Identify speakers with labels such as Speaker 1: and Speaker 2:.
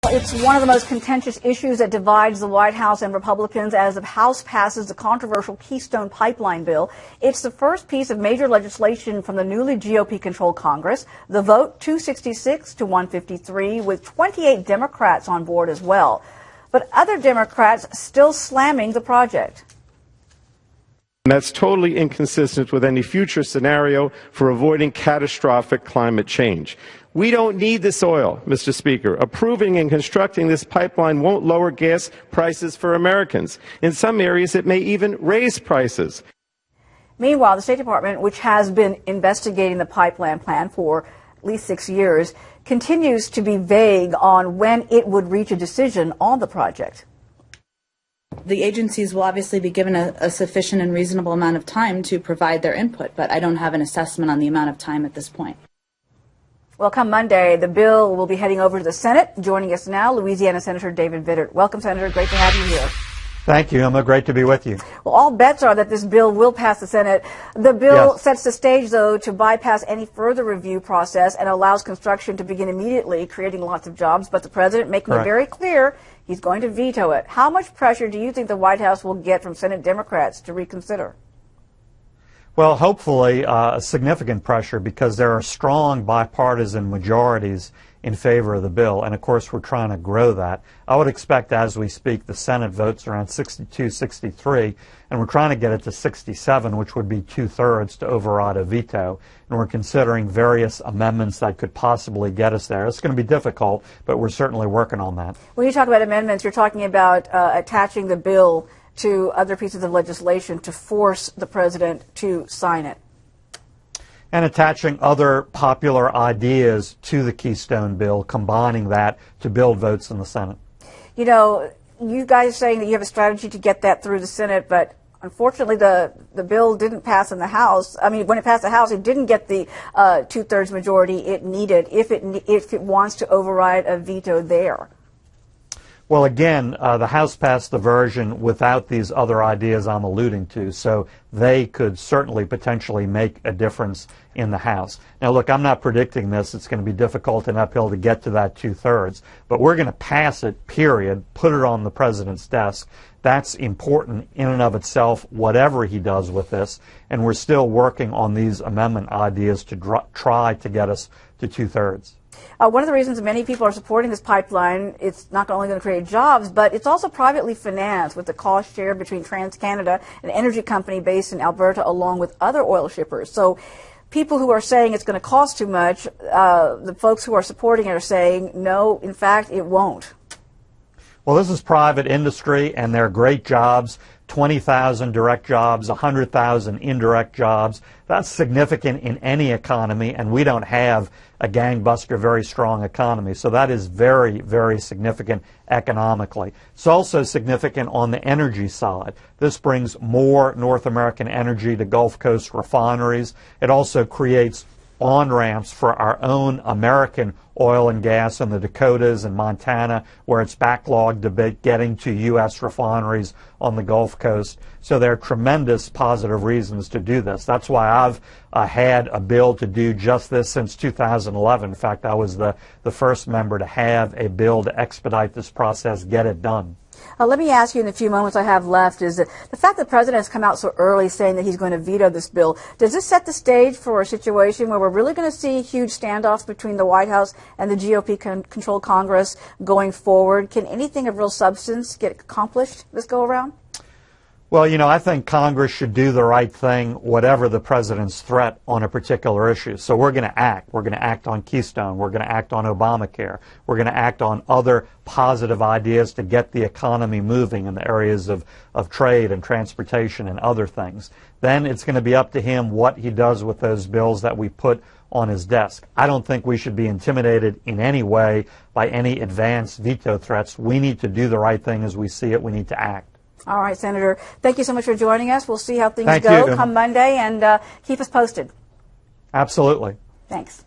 Speaker 1: It's one of the most contentious issues that divides the White House and Republicans as the House passes the controversial Keystone pipeline bill. It's the first piece of major legislation from the newly GOP-controlled Congress. The vote 266 to 153, with 28 Democrats on board as well. But other Democrats still slamming the project.
Speaker 2: That's totally inconsistent with any future scenario for avoiding catastrophic climate change. We don't need this oil, Mr. Speaker. Approving and constructing this pipeline won't lower gas prices for Americans. In some areas, it may even raise prices.
Speaker 1: Meanwhile, the State Department, which has been investigating the pipeline plan for at least 6 years, continues to be vague on when it would reach a decision on the project.
Speaker 3: The agencies will obviously be given a sufficient and reasonable amount of time to provide their input, but I don't have an assessment on the amount of time at this point.
Speaker 1: Well, come Monday, the bill will be heading over to the Senate. Joining us now, Louisiana Senator David Vittert. Welcome, Senator. Great to have you here.
Speaker 4: Thank you, Emma. Great to be with you.
Speaker 1: Well, all bets are that this bill will pass the Senate. The bill sets the stage, though, to bypass any further review process and allows construction to begin immediately, creating lots of jobs. But the president making it very clear he's going to veto it. How much pressure do you think the White House will get from Senate Democrats to reconsider?
Speaker 4: Well, hopefully significant pressure, because there are strong bipartisan majorities in favor of the bill, and of course we're trying to grow that. I would expect as we speak the Senate votes around 62, 63, and we're trying to get it to 67, which would be 2/3 to override a veto, and we're considering various amendments that could possibly get us there. It's going to be difficult, but we're certainly working on that.
Speaker 1: When you talk about amendments, you're talking about attaching the bill to other pieces of legislation to force the president to sign it.
Speaker 4: And attaching other popular ideas to the Keystone bill, combining that to build votes in the Senate.
Speaker 1: You know, you guys are saying that you have a strategy to get that through the Senate, but unfortunately the bill didn't pass in the House. I mean, when it passed the House, it didn't get the 2/3 majority it needed if it wants to override a veto there.
Speaker 4: Well, again, the House passed the version without these other ideas I'm alluding to, so they could certainly potentially make a difference in the House. Now, look, I'm not predicting this. It's going to be difficult and uphill to get to that 2/3, but we're going to pass it, period, put it on the president's desk. That's important in and of itself, whatever he does with this, and we're still working on these amendment ideas to try to get us to 2/3.
Speaker 1: One of the reasons many people are supporting this pipeline, it's not only going to create jobs, but it's also privately financed with the cost shared between TransCanada, an energy company based in Alberta, along with other oil shippers. So people who are saying it's going to cost too much, the folks who are supporting it are saying, no, in fact, it won't.
Speaker 4: Well, this is private industry, and they're great jobs. 20,000 direct jobs, 100,000 indirect jobs. That's significant in any economy, and we don't have a gangbuster, very strong economy. So that is very, very significant economically. It's also significant on the energy side. This brings more North American energy to Gulf Coast refineries. It also creates on-ramps for our own American oil and gas in the Dakotas and Montana, where it's backlogged a bit, getting to U.S. refineries on the Gulf Coast. So there are tremendous positive reasons to do this. That's why I've had a bill to do just this since 2011. In fact, I was the first member to have a bill to expedite this process, get it done.
Speaker 1: Let me ask you in the few moments I have left, is that the fact that the president has come out so early saying that he's going to veto this bill, does this set the stage for a situation where we're really going to see huge standoffs between the White House and the GOP-controlled Congress going forward? Can anything of real substance get accomplished this go-around?
Speaker 4: Well, you know, I think Congress should do the right thing, whatever the president's threat on a particular issue. So we're going to act. We're going to act on Keystone. We're going to act on Obamacare. We're going to act on other positive ideas to get the economy moving in the areas of trade and transportation and other things. Then it's going to be up to him what he does with those bills that we put on his desk. I don't think we should be intimidated in any way by any advanced veto threats. We need to do the right thing as we see it. We need to act.
Speaker 1: All right, Senator. Thank you so much for joining us. We'll see how things go come Monday, and keep us posted.
Speaker 4: Absolutely.
Speaker 1: Thanks.